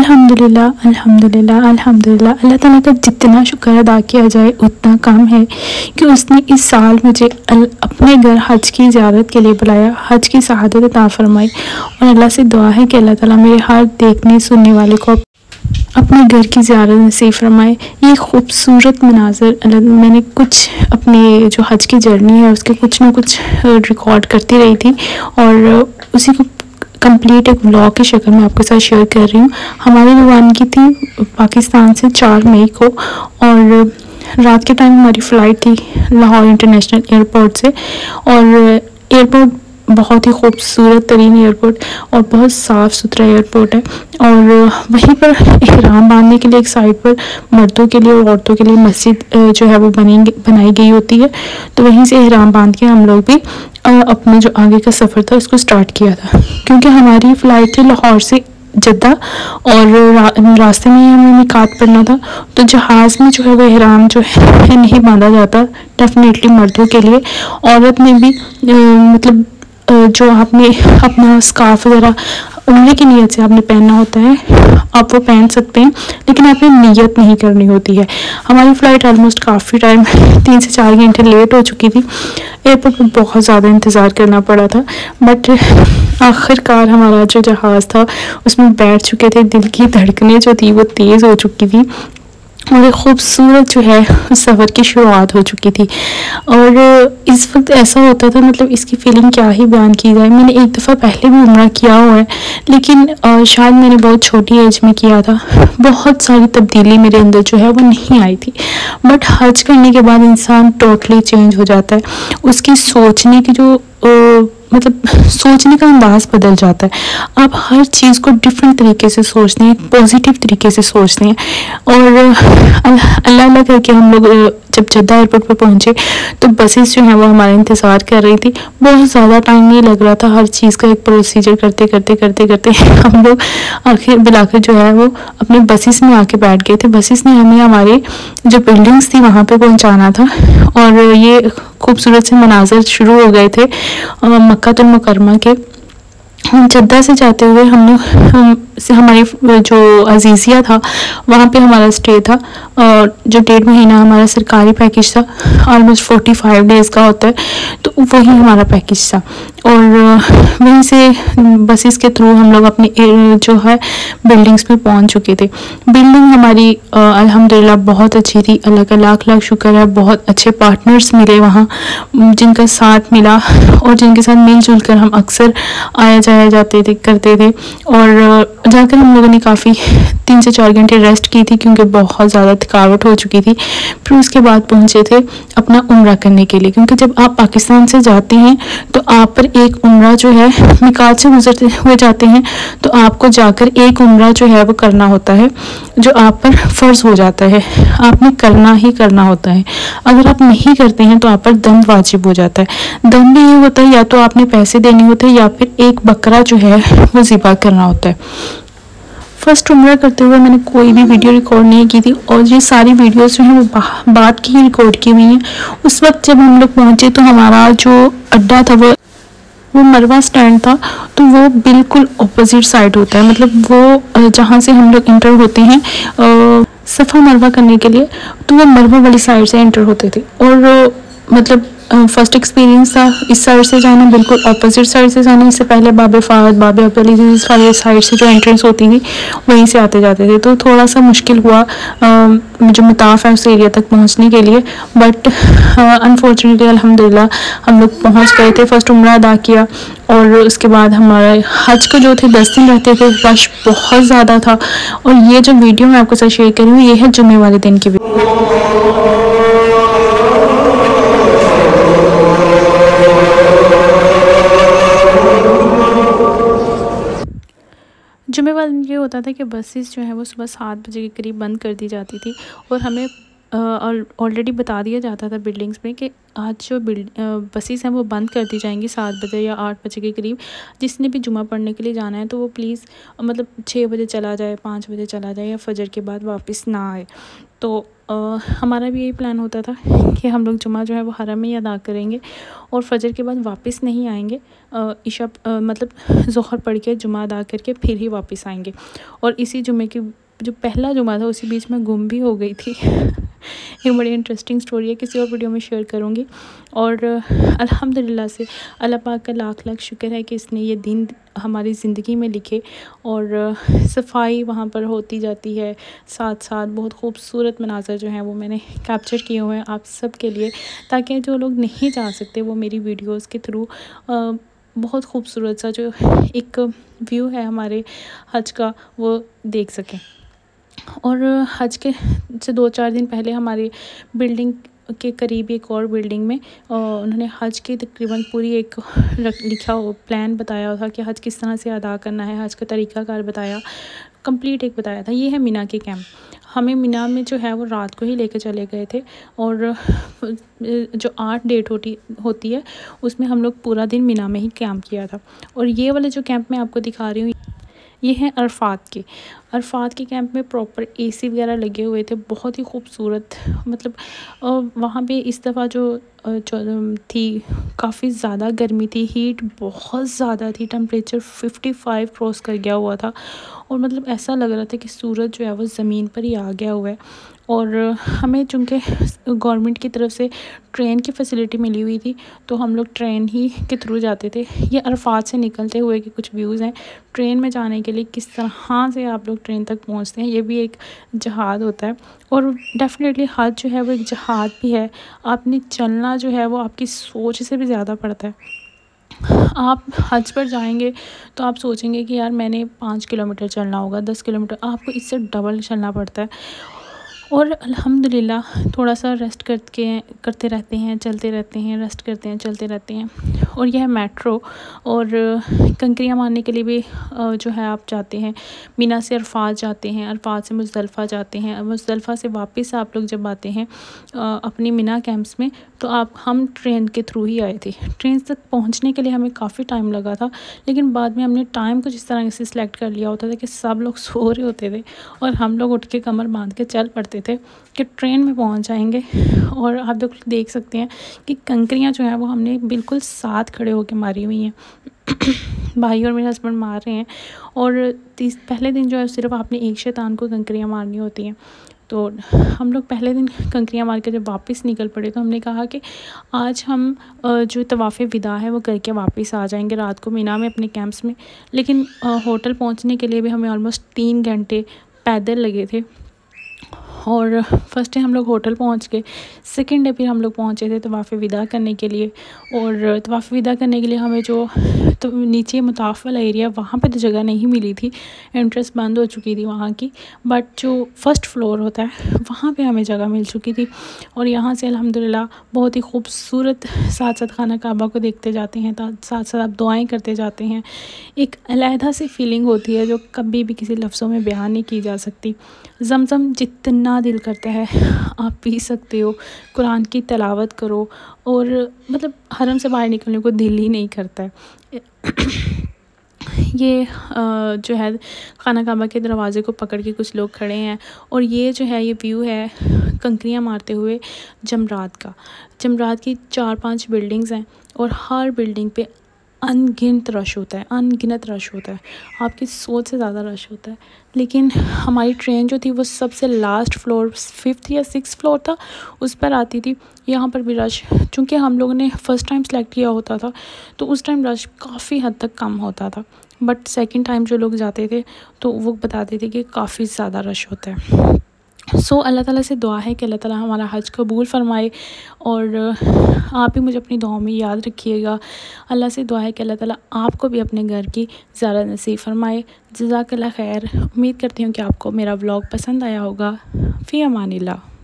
अल्हम्दुलिल्लाह अल्हम्दुलिल्लाह अल्हम्दुलिल्लाह। अल्लाह ताला का जितना शुक्र अदा किया जाए उतना कम है कि उसने इस साल मुझे अपने घर हज की ज़ियारत के लिए बुलाया, हज की शहादत अता फरमाई। और अल्लाह से दुआ है कि अल्लाह ताला मेरे हर देखने सुनने वाले को अपने घर की ज़ियारत नसीब फरमाए। ये खूबसूरत मनाज़र मैंने कुछ अपने जो हज की जर्नी है उसके कुछ ना कुछ रिकॉर्ड करती रही थी और उसी को कंप्लीट एक व्लॉग की शक्ल में आपके साथ शेयर कर रही हूँ। हमारी रवानगी थी पाकिस्तान से 4 मई को और रात के टाइम हमारी फ़्लाइट थी लाहौर इंटरनेशनल एयरपोर्ट से। और एयरपोर्ट बहुत ही खूबसूरत तरीन एयरपोर्ट और बहुत साफ़ सुथरा एयरपोर्ट है। और वहीं पर इहराम बांधने के लिए एक साइड पर मर्दों के लिए और औरतों के लिए मस्जिद जो है वो बनाई गई होती है। तो वहीं से इहराम बांध के हम लोग भी अपने जो आगे का सफ़र था उसको स्टार्ट किया था, क्योंकि हमारी फ़्लाइट थी लाहौर से जद्दा और रास्ते में ही हमें मिकात पड़ना था। तो जहाज़ में जो है वो इहराम जो है नहीं बांधा जाता डेफिनेटली मर्दों के लिए। औरत में भी मतलब जो आपने अपना स्कार्फ वगैरह उम्रे की नीयत से आपने पहनना होता है आप वो पहन सकते हैं, लेकिन आपने नीयत नहीं करनी होती है। हमारी फ़्लाइट ऑलमोस्ट काफ़ी टाइम 3 से 4 घंटे लेट हो चुकी थी। एयरपोर्ट पर बहुत ज़्यादा इंतज़ार करना पड़ा था, बट आखिरकार हमारा जो जहाज़ था उसमें बैठ चुके थे। दिल की धड़कनें जो थी वो तेज़ हो चुकी थी और एक ख़ूबसूरत जो है उस सफ़र की शुरुआत हो चुकी थी। और इस वक्त ऐसा होता था, मतलब इसकी फ़ीलिंग क्या ही बयान की जाए। मैंने एक दफ़ा पहले भी उम्रा किया हुआ है, लेकिन शायद मैंने बहुत छोटी एज में किया था। बहुत सारी तब्दीली मेरे अंदर जो है वो नहीं आई थी, बट हज करने के बाद इंसान टोटली चेंज हो जाता है। उसकी सोचने की जो मतलब सोचने का अंदाज़ बदल जाता है। आप हर चीज़ को डिफरेंट तरीके से सोचते हैं, पॉजिटिव तरीके से सोचते हैं। और अल्लाह करके हम लोग जब जद्दा एयरपोर्ट पर पहुंचे तो बसेस जो हैं वो हमारा इंतज़ार कर रही थी। बहुत ज़्यादा टाइम नहीं लग रहा था, हर चीज़ का एक प्रोसीजर करते करते हम लोग आखिर बिलाकर जो है वो अपने बसेस में आके बैठ गए थे। बसेस ने हमें हमारे जो बिल्डिंग्स थी वहाँ पे पहुँचाना था और ये खूबसूरत से मनाज़र शुरू हो गए थे मक्कातुल मुकर्रमा के। जद्दा से जाते हुए हमारी जो अजीज़िया था वहाँ पे हमारा स्टे था और जो 1.5 महीना हमारा सरकारी पैकेज था, ऑलमोस्ट 45 डेज़ का होता है, तो वही हमारा पैकेज था। और वहीं से बसेस के थ्रू हम लोग अपनी जो है बिल्डिंग्स में पहुँच चुके थे। बिल्डिंग हमारी अल्हम्दुलिल्लाह बहुत अच्छी थी। अल्लाह का लाख लाख शुक्र है, बहुत अच्छे पार्टनर्स मिले वहाँ जिनका साथ मिला और जिनके साथ मिलजुल कर हम अक्सर आया जाया जाते थे करते थे। और जाकर हम लोगों ने काफ़ी 3 से 4 घंटे रेस्ट की थी, क्योंकि बहुत ज़्यादा थकावट हो चुकी थी। फिर उसके बाद पहुँचे थे अपना उम्रा करने के लिए, क्योंकि जब आप पाकिस्तान से जाते हैं तो आप पर एक उम्रा जो है मिकात से गुजरते हुए जाते हैं, तो आपको जाकर एक उम्रा जो है वो करना होता है, जो आप पर फ़र्ज़ हो जाता है, आपने करना ही करना होता है। अगर आप नहीं करते हैं तो आप पर दम वाजिब हो जाता है। दम भी ये होता है या तो आपने पैसे देने होते हैं या फिर एक बकरा जो है वो ज़िबा करना होता है। फर्स्ट उम्रा करते हुए मैंने कोई भी वीडियो रिकॉर्ड नहीं की थी और ये सारी वीडियोस जो हैं वो बाद की ही रिकॉर्ड की हुई हैं। उस वक्त जब हम लोग पहुँचे तो हमारा जो अड्डा था वो मरवा स्टैंड था, तो वो बिल्कुल ऑपोजिट साइड होता है। मतलब वो जहाँ से हम लोग इंटर होते हैं सफ़ा मरवा करने के लिए, तो वो मरवा वाली साइड से इंटर होते थे। और मतलब फर्स्ट एक्सपीरियंस था इस साइड से जाना, बिल्कुल ऑपोजिट साइड से जाना। इससे पहले बाबे फ़ाहद बाबे अब्दुल वाले साइड से जो एंट्रेंस होती थी वहीं से आते जाते थे, तो थोड़ा सा मुश्किल हुआ जो मताफ़ है उस एरिया तक पहुंचने के लिए। बट अनफॉर्चुनेटली अल्हम्दुलिल्लाह हम लोग पहुंच गए थे। फर्स्ट उम्रा अदा किया और उसके बाद हमारा हज को जो थे 10 दिन रहते थे, रश बहुत ज़्यादा था। और ये जो वीडियो मैं आपके साथ शेयर कर रही हूँ ये है जुम्मे वाले दिन की वीडियो। जुम्मे वाले दिन ये होता था कि बसेस जो है वो सुबह 7 बजे के करीब बंद कर दी जाती थी और हमें ऑलरेडी बता दिया जाता था बिल्डिंग्स में कि आज जो बसेस हैं वो बंद कर दी जाएंगी 7 बजे या 8 बजे के करीब। जिसने भी जुमा पढ़ने के लिए जाना है तो वो प्लीज़ मतलब 6 बजे चला जाए, 5 बजे चला जाए या फजर के बाद वापस ना आए। तो हमारा भी यही प्लान होता था कि हम लोग जुमा जो है वो हरम में ही अदा करेंगे और फजर के बाद वापस नहीं आएंगे। इशा मतलब ज़ोहर पढ़ के जुमा अदा करके फिर ही वापस आएंगे। और इसी जुमे की जो पहला जुमा था उसी बीच में गुम भी हो गई थी। एक बड़ी इंटरेस्टिंग स्टोरी है, किसी और वीडियो में शेयर करूँगी। और अल्हम्दुलिल्लाह से अल्लाह पाक का लाख लाख शुक्र है कि इसने ये दिन हमारी ज़िंदगी में लिखे। और सफाई वहाँ पर होती जाती है, साथ साथ बहुत खूबसूरत मनाज़र जो हैं वो मैंने कैप्चर किए हुए हैं आप सब के लिए, ताकि जो लोग नहीं जा सकते वो मेरी वीडियोज़ के थ्रू बहुत खूबसूरत सा जो एक व्यू है हमारे हज का वो देख सकें। और हज के से 2-4 दिन पहले हमारी बिल्डिंग के करीब एक और बिल्डिंग में उन्होंने हज की तकरीबन पूरी एक लिखा हो प्लान बताया था कि हज किस तरह से अदा करना है, हज का तरीक़ाकार बताया, कंप्लीट एक बताया था। ये है मिना के कैंप। हमें मिना में जो है वो रात को ही लेके चले गए थे और जो 8 डेट होती है उसमें हम लोग पूरा दिन मिना में ही कैंप किया था। और ये वाले जो कैंप मैं आपको दिखा रही हूँ ये हैं अरफात के कैंप में प्रॉपर एसी वगैरह लगे हुए थे, बहुत ही खूबसूरत। मतलब वहाँ पे इस दफ़ा जो थी काफ़ी ज़्यादा गर्मी थी, हीट बहुत ज़्यादा थी, टेम्परेचर 55 क्रॉस कर गया हुआ था। और मतलब ऐसा लग रहा था कि सूरज जो है वो ज़मीन पर ही आ गया हुआ है। और हमें चूँकि गवर्नमेंट की तरफ से ट्रेन की फ़ैसिलिटी मिली हुई थी तो हम लोग ट्रेन ही के थ्रू जाते थे। ये अरफात से निकलते हुए के कुछ व्यूज़ हैं ट्रेन में जाने के लिए, किस तरह से आप लोग ट्रेन तक पहुंचते हैं। ये भी एक जहाद होता है और डेफ़िनेटली हज जो है वो एक जहाद भी है। आपने चलना जो है वो आपकी सोच से भी ज़्यादा पड़ता है। आप हज पर जाएंगे तो आप सोचेंगे कि यार मैंने 5 किलोमीटर चलना होगा, 10 किलोमीटर, आपको इससे डबल चलना पड़ता है। और अल्हम्दुलिल्लाह थोड़ा सा रेस्ट करते रहते हैं, चलते रहते हैं, रेस्ट करते हैं, चलते रहते हैं। और यह है मेट्रो। और कंकरियाँ मारने के लिए भी जो है आप जाते हैं, मिना से अरफात जाते हैं, अरफात से मुज़दलिफ़ा जाते हैं, मुज़दलिफ़ा से वापस आप लोग जब आते हैं अपनी मिना कैंप्स में तो हम ट्रेन के थ्रू ही आए थे। ट्रेन तक पहुंचने के लिए हमें काफ़ी टाइम लगा था, लेकिन बाद में हमने टाइम कुछ इस तरह से सिलेक्ट कर लिया होता था कि सब लोग सो रहे होते थे और हम लोग उठ के कमर बांध के चल पड़ते थे कि ट्रेन में पहुंच जाएंगे। और आप लोग देख सकते हैं कि कंकरियाँ जो हैं वो हमने बिल्कुल साथ खड़े होकर मारी हुई हैं। भाई और मेरे हस्बैंड मार रहे हैं। और पहले दिन जो है सिर्फ आपने एक शैतान को कंकरियाँ मारनी होती हैं। तो हम लोग पहले दिन कंकरियाँ मार के जब वापस निकल पड़े तो हमने कहा कि आज हम जो तवाफ़ विदा है वो करके वापस आ जाएंगे रात को मिना में अपने कैंप्स में। लेकिन होटल पहुंचने के लिए भी हमें ऑलमोस्ट 3 घंटे पैदल लगे थे। और फर्स्ट डे हम लोग होटल पहुंच गए, सेकेंड डे फिर हम लोग पहुंचे थे तवाफ़ विदा करने के लिए। और तवाफ़ विदा करने के लिए हमें जो तो नीचे मुताफ़ वाला एरिया वहाँ पे तो जगह नहीं मिली थी, एंट्रेंस बंद हो चुकी थी वहाँ की, बट जो फर्स्ट फ्लोर होता है वहाँ पे हमें जगह मिल चुकी थी। और यहाँ से अल्हम्दुलिल्लाह बहुत ही खूबसूरत साथ साथ खाना काबा को देखते जाते हैं, साथ साथ आप दुआएं करते जाते हैं। एक अलहदा सी फीलिंग होती है जो कभी भी किसी लफ्ज़ों में बयान नहीं की जा सकती। ज़मज़म जितना दिल करता है आप पी सकते हो, कुरान की तिलावत करो और मतलब हरम से बाहर निकलने को दिल ही नहीं करता है। ये जो है खाना काबा के दरवाज़े को पकड़ के कुछ लोग खड़े हैं और ये जो है ये व्यू है कंकरियाँ मारते हुए जमरात का। जमरात की 4-5 बिल्डिंग्स हैं और हर बिल्डिंग पे अनगिनत रश होता है, आपकी सोच से ज़्यादा रश होता है। लेकिन हमारी ट्रेन जो थी वो सबसे लास्ट फ्लोर 5th या 6th फ्लोर था उस पर आती थी। यहाँ पर भी रश, चूँकि हम लोगों ने फ़र्स्ट टाइम सेलेक्ट किया होता था तो उस टाइम रश काफ़ी हद तक कम होता था, बट सेकंड टाइम जो लोग जाते थे तो वो बताते थे कि काफ़ी ज़्यादा रश होता है। अल्लाह ताला से दुआ है कि अल्लाह ताला हमारा हज कबूल फ़रमाए और आप भी मुझे अपनी दुआओं में याद रखिएगा। अल्लाह से दुआ है कि अल्लाह ताला आपको भी अपने घर की ज़ियारत नसीब फ़रमाए। जज़ाकल्लाह खैर। उम्मीद करती हूँ कि आपको मेरा व्लॉग पसंद आया होगा। फ़ी अमानिल्लाह।